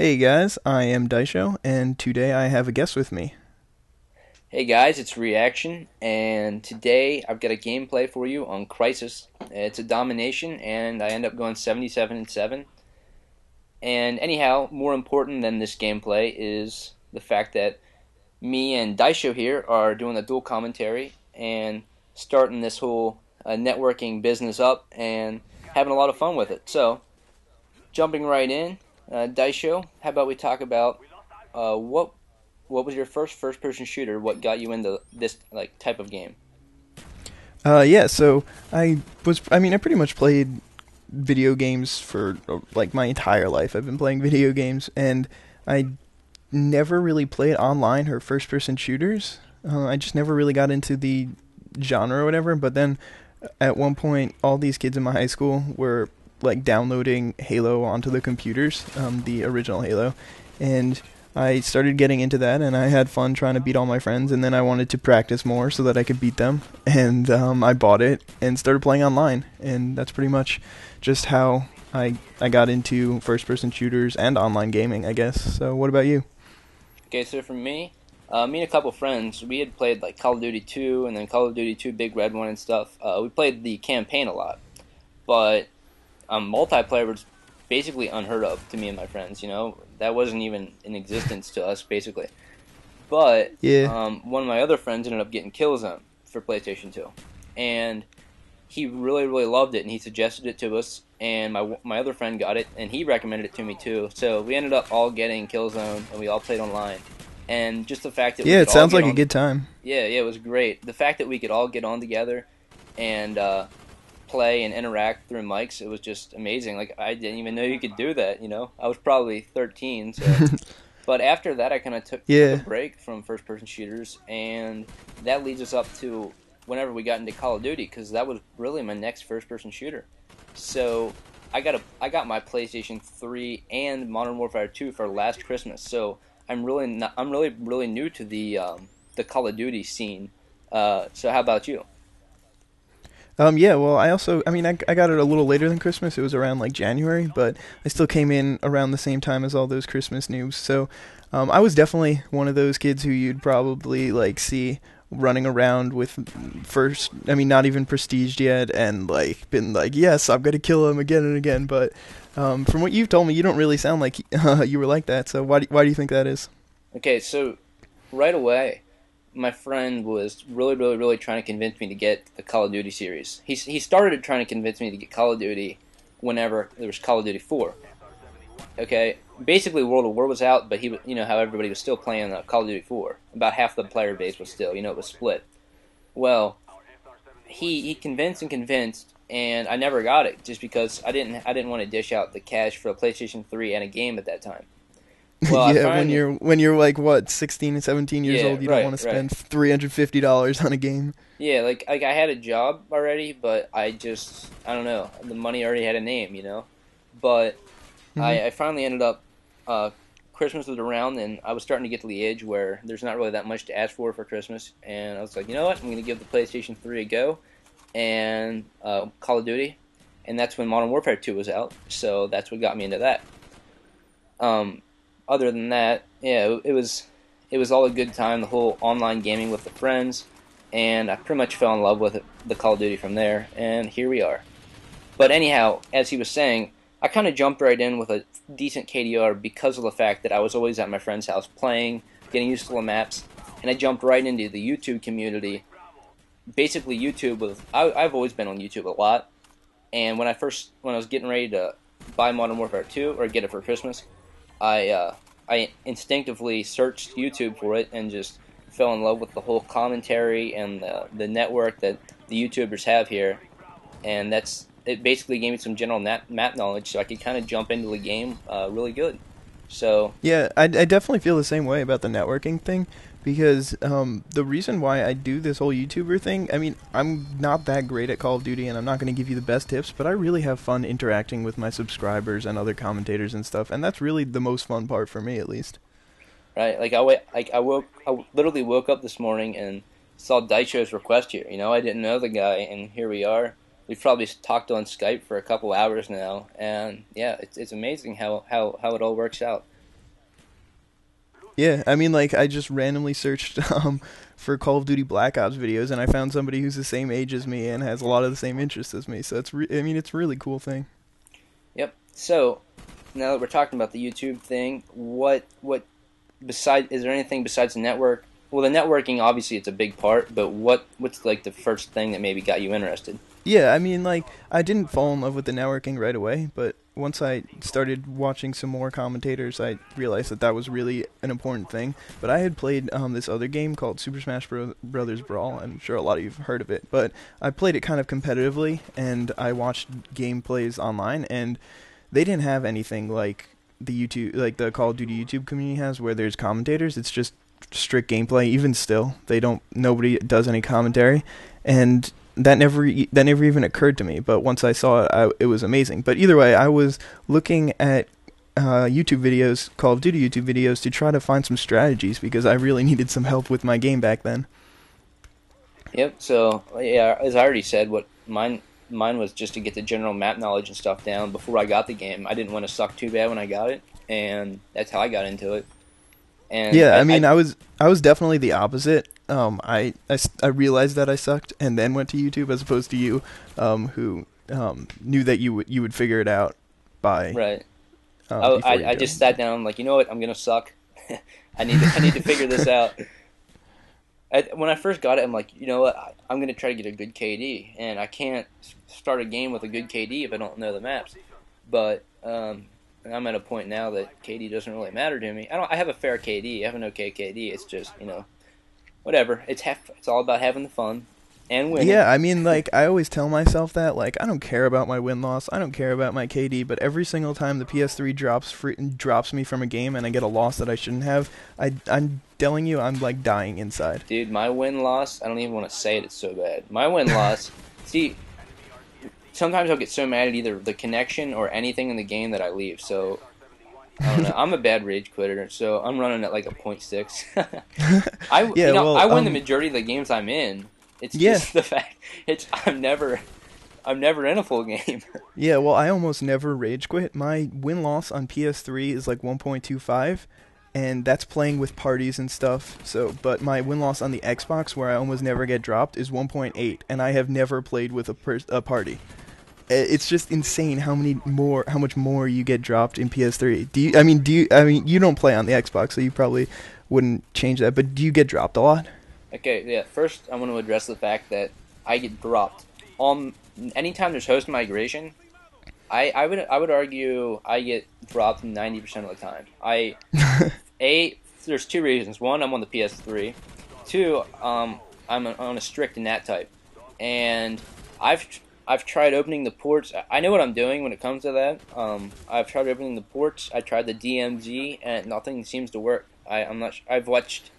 Hey guys, I am Daisho, and today I have a guest with me. Hey guys, it's Reaction, and today I've got a gameplay for you on Crisis. It's a domination, and I end up going 77 and 7. And anyhow, more important than this gameplay is the fact that me and Daisho here are doing a dual commentary and starting this whole networking business up and having a lot of fun with it. So, jumping right in, Daisho, how about we talk about what was your first person shooter? What got you into this like type of game? Yeah, so I pretty much played video games for like my entire life. I've been playing video games, and I never really played online or first person shooters. I just never really got into the genre or whatever, but then at one point, all these kids in my high school were like downloading Halo onto the computers, the original Halo, and I started getting into that, and I had fun trying to beat all my friends. And then I wanted to practice more so that I could beat them, and I bought it and started playing online. And that's pretty much just how I got into first person shooters and online gaming, I guess. So what about you? Okay, so for me, me and a couple friends, we had played like Call of Duty 2 and then Call of Duty 2 Big Red One and stuff. We played the campaign a lot, but multiplayer was basically unheard of to me and my friends. You know, that wasn't even in existence to us basically. But Yeah. one of my other friends ended up getting Killzone for PlayStation 2, and he really really loved it, and he suggested it to us. And my other friend got it, and he recommended it to me too. So we ended up all getting Killzone, and we all played online. And just the fact that we Yeah, could it all sounds get like a on, good time. yeah, it was great. The fact that we could all get on together and play and interact through mics, it was just amazing. Like I didn't even know you could do that. You know, I was probably 13, so. But after that, I kind of took a Yeah. break from first person shooters, and that leads us up to whenever we got into Call of Duty, because that was really my next first person shooter. So I got my PlayStation 3 and Modern Warfare 2 for last Christmas. So I'm really new to the Call of Duty scene. So how about you? Yeah, well, I got it a little later than Christmas. It was around like January, but I still came in around the same time as all those Christmas news. So, I was definitely one of those kids who you'd probably like see running around with first, not even prestiged yet, and like been like, yes, I'm gonna kill him again and again. But from what you've told me, you don't really sound like you were like that. So why do you think that is? Okay, so right away, my friend was really trying to convince me to get the Call of Duty series. He started trying to convince me to get Call of Duty whenever there was Call of Duty 4. Okay, basically World of War was out, but you know how everybody was still playing Call of Duty 4. About half the player base was still, it was split. Well, he convinced and convinced, and I never got it just because I didn't want to dish out the cash for a PlayStation 3 and a game at that time. Well, I Yeah, when finally, you're like what 16 and 17 years yeah, old, you don't want right, to right. spend $350 on a game. Yeah, like I had a job already, but I don't know, the money already had a name, But Hmm. I finally ended up uh, Christmas was around, and I was starting to get to the age where there's not really that much to ask for Christmas, and I was like, you know what, I'm gonna give the PlayStation 3 a go, and Call of Duty, and that's when Modern Warfare 2 was out, so that's what got me into that. Um, Other than that, yeah, it was all a good time. The whole online gaming with the friends, and I pretty much fell in love with the Call of Duty from there, and here we are. But anyhow, as he was saying, I kind of jumped right in with a decent KDR because of the fact that I was always at my friend's house playing, getting used to the maps, and I jumped right into the YouTube community. Basically, YouTube was I've always been on YouTube a lot, and when I was getting ready to buy Modern Warfare 2 or get it for Christmas, I instinctively searched YouTube for it and just fell in love with the whole commentary and the network that the YouTubers have here, and that's it. Basically, gave me some general map knowledge, so I could kind of jump into the game really good. So Yeah, I definitely feel the same way about the networking thing because the reason why I do this whole YouTuber thing, I'm not that great at Call of Duty and I'm not going to give you the best tips, but I really have fun interacting with my subscribers and other commentators and stuff, and that's really the most fun part for me at least. right, I literally woke up this morning and saw Daisho's request here. I didn't know the guy, and here we are. We've probably talked on Skype for a couple hours now, and yeah, it's amazing how it all works out. Yeah, I mean, like I just randomly searched for Call of Duty Black Ops videos, and I found somebody who's the same age as me and has a lot of the same interests as me. So I mean, it's a really cool thing. Yep. So now that we're talking about the YouTube thing, what beside is there anything besides the network? Well, the networking obviously it's a big part, but what's like the first thing that maybe got you interested? Yeah, I mean, like, I didn't fall in love with the networking right away, but once I started watching some more commentators, I realized that that was really an important thing. But I had played this other game called Super Smash Brothers Brawl. I'm sure a lot of you've heard of it, but I played it kind of competitively, and I watched gameplays online, and they didn't have anything like the Call of Duty YouTube community has, where there's commentators. It's just strict gameplay. Even still, nobody does any commentary, and that never even occurred to me. But once I saw it, it was amazing. But either way, I was looking at YouTube videos, Call of Duty YouTube videos, to try to find some strategies because I really needed some help with my game back then. Yep. So yeah, as I already said, what mine was just to get the general map knowledge and stuff down before I got the game. I didn't want to suck too bad when I got it, and that's how I got into it. And Yeah, I mean, I I was definitely the opposite. I realized that I sucked, and then went to YouTube as opposed to you, who knew that you would figure it out by right. before you I go. just sat down like, you know what, I'm gonna suck. I need to figure this out. When I first got it, I'm like, you know what, I'm gonna try to get a good KD, and I can't start a game with a good KD if I don't know the maps. But I'm at a point now that KD doesn't really matter to me. I have a fair KD. I have an okay KD. It's just, whatever. It's all about having the fun and winning. Yeah, I mean, like, I always tell myself that, like, I don't care about my win-loss, I don't care about my KD, but every single time the PS3 drops me from a game and I get a loss that I shouldn't have, I'm telling you, I'm, like, dying inside. Dude, my win-loss, I don't even want to say it, it's so bad. My win-loss, see, sometimes I'll get so mad at either the connection or anything in the game that I leave, so I don't know. I'm a bad rage quitter, so I'm running at like a .6. Yeah, well, I win the majority of the games I'm in. It's yeah. just the fact I'm never in a full game. Yeah, well, I almost never rage quit. My win-loss on PS3 is like 1.25, and that's playing with parties and stuff. So, but my win-loss on the Xbox, where I almost never get dropped, is 1.8, and I have never played with a party. It's just insane how much more you get dropped in PS3. I mean, you don't play on the Xbox, so you probably wouldn't change that, but do you get dropped a lot? Okay, yeah. First, I want to address the fact that I get dropped on anytime there's host migration. I would argue I get dropped 90% of the time. There's two reasons. One, I'm on the PS3. Two, I'm on a strict NAT type, and I've tried opening the ports. I know what I'm doing when it comes to that. I've tried opening the ports. I tried the DMZ, and nothing seems to work. I'm not. I've watched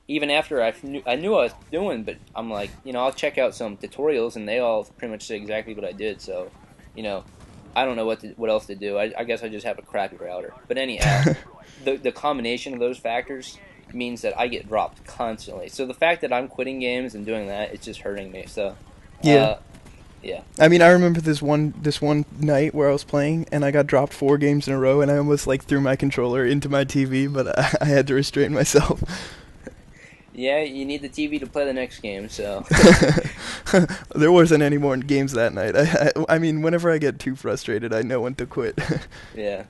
even after I knew what I was doing, but I'm like, I'll check out some tutorials, and they all pretty much say exactly what I did. So, I don't know what else to do. I guess I just have a crappy router. But anyhow, the combination of those factors means that I get dropped constantly. So the fact that I'm quitting games and doing that, it's just hurting me. So, Yeah. yeah. I mean, I remember this one night where I was playing and I got dropped 4 games in a row, and I almost like threw my controller into my TV, but I had to restrain myself. Yeah, you need the TV to play the next game, so. There wasn't any more games that night. I mean, whenever I get too frustrated, I know when to quit. Yeah.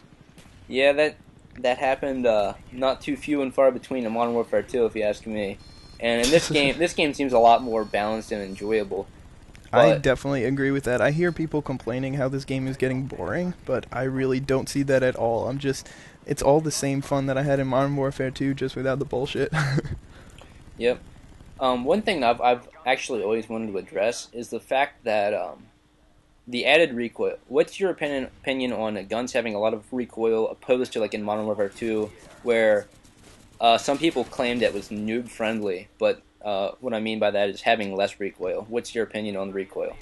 Yeah, that happened not too few and far between in Modern Warfare 2, if you ask me. And in this game seems a lot more balanced and enjoyable. I But definitely agree with that. I hear people complaining how this game is getting boring, but I really don't see that at all. It's all the same fun that I had in Modern Warfare 2, just without the bullshit. yep. One thing I've actually always wanted to address is the fact that the added recoil. What's your opinion on guns having a lot of recoil opposed to like in Modern Warfare 2, where some people claimed it was noob friendly, but what I mean by that is having less recoil. What's your opinion on the recoil?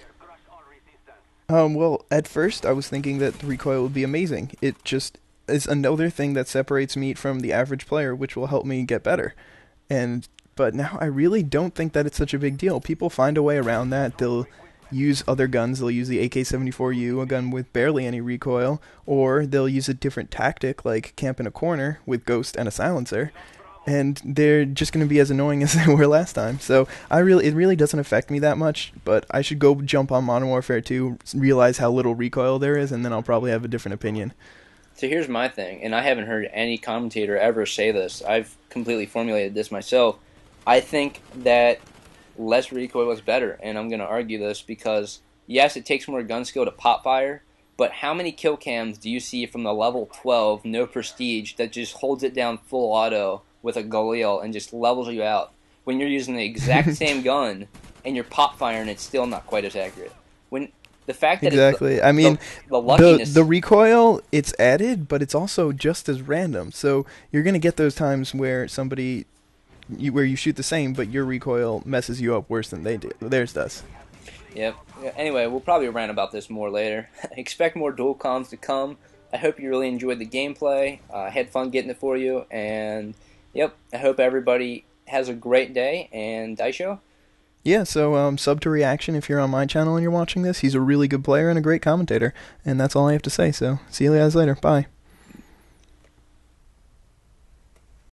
Well, at first I was thinking that the recoil would be amazing. It just is another thing that separates me from the average player, which will help me get better. But now I really don't think that it's such a big deal. People find a way around that. They'll use other guns. They'll use the AK-74U, a gun with barely any recoil, or they'll use a different tactic like camp in a corner with Ghost and a silencer. and they're just going to be as annoying as they were last time. So it really doesn't affect me that much. But I should go jump on Modern Warfare 2, realize how little recoil there is, and then I'll probably have a different opinion. So here's my thing, and I haven't heard any commentator ever say this. I've completely formulated this myself. I think that less recoil is better, and I'm going to argue this because, yes, it takes more gun skill to pop fire, but how many kill cams do you see from the level 12, no prestige, that just holds it down full auto with a Galil and just levels you out when you're using the exact same gun and you're pop firing, it's still not quite as accurate. When the fact that Exactly. I mean, the luckiness, the recoil, it's added, but it's also just as random. So you're going to get those times where where you shoot the same, but your recoil messes you up worse than theirs does. Yep. Yeah, anyway, we'll probably rant about this more later. Expect more dual comms to come. I hope you really enjoyed the gameplay. I had fun getting it for you, and yep, I hope everybody has a great day. And Daisho? Yeah, so sub to Reaction if you're on my channel and you're watching this. He's a really good player and a great commentator, and that's all I have to say. So see you guys later. Bye.